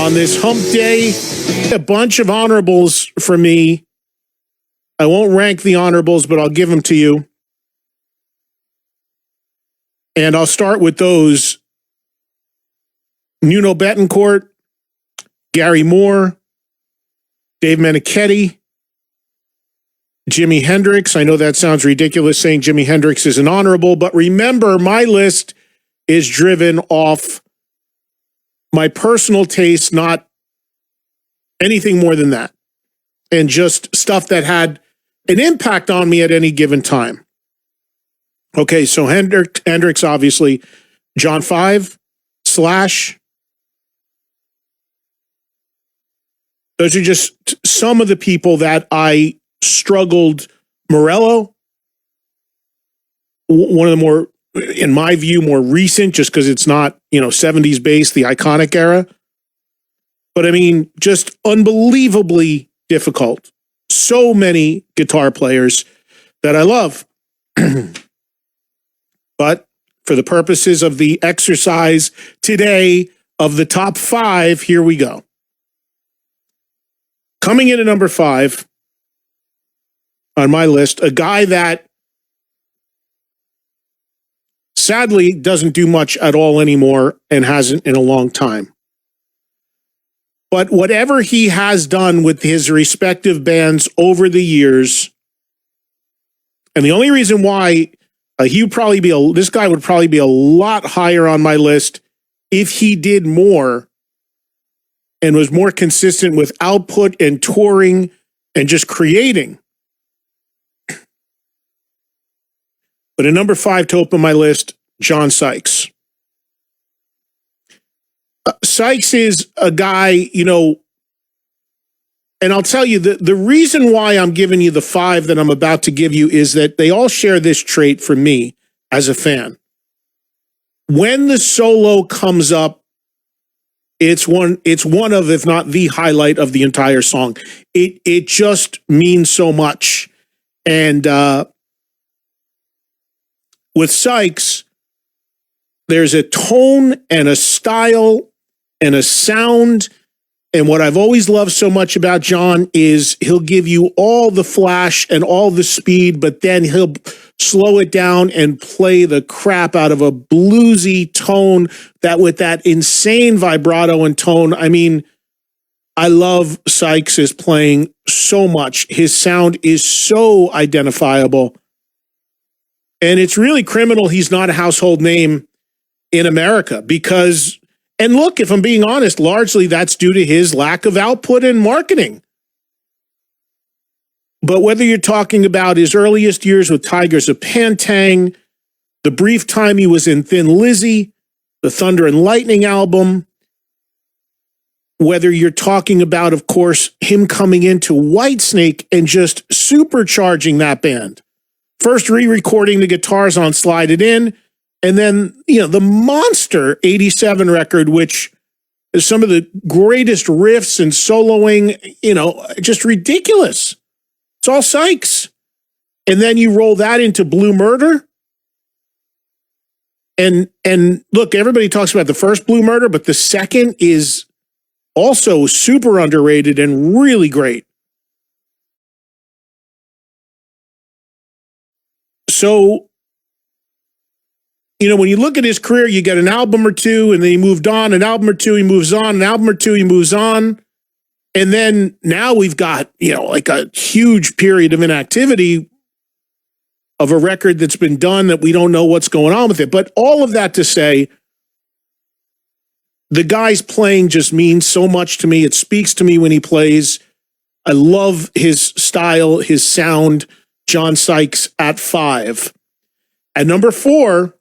on this hump day. A bunch of honorables for me. I won't rank the honorables, but I'll give them to you. And I'll start with those. Nuno Betancourt, Gary Moore, Dave Meniketti, Jimi Hendrix. I know that sounds ridiculous saying Jimi Hendrix is an honorable, but remember, my list is driven off my personal taste, not anything more than that. And just stuff that had an impact on me at any given time. Okay, so Hendrix, obviously. John 5, Slash. Those are just some of the people that I struggled. Morello, one of the more, in my view, more recent, just because it's not, 70s based, the iconic era. But I mean, just unbelievably difficult. So many guitar players that I love. But for the purposes of the exercise today of the top 5, here we go. Coming in at number 5 on my list, a guy that sadly doesn't do much at all anymore and hasn't in a long time. But whatever he has done with his respective bands over the years, and the only reason why this guy would probably be a lot higher on my list if he did more and was more consistent with output and touring and just creating. But at number 5 to open my list, John Sykes. Sykes is a guy, and I'll tell you, the reason why I'm giving you the 5 that I'm about to give you is that they all share this trait for me as a fan. When the solo comes up, it's one of, if not the highlight of the entire song. It just means so much. And with Sykes, there's a tone and a style and a sound. And what I've always loved so much about John is he'll give you all the flash and all the speed, but then he'll slow it down and play the crap out of a bluesy tone that with that insane vibrato and tone. I mean, I love Sykes' playing so much. His sound is so identifiable. And it's really criminal he's not a household name in America because, and look, if I'm being honest, largely that's due to his lack of output and marketing. But whether you're talking about his earliest years with Tigers of Pantang, the brief time he was in Thin Lizzy, the Thunder and Lightning album, whether you're talking about, of course, him coming into Whitesnake and just supercharging that band. First re-recording the guitars on Slide It In, and then, the monster 87 record, which is some of the greatest riffs and soloing, just ridiculous. It's all Sykes. And then you roll that into Blue Murder. And look, everybody talks about the first Blue Murder, but the second is also super underrated and really great. So, when you look at his career, you get an album or two, and then he moved on, an album or two, he moves on, an album or two, he moves on. And then now we've got, like a huge period of inactivity of a record that's been done that we don't know what's going on with it. But all of that to say, the guy's playing just means so much to me. It speaks to me when he plays. I love his style, his sound. John Sykes at 5. At number 4,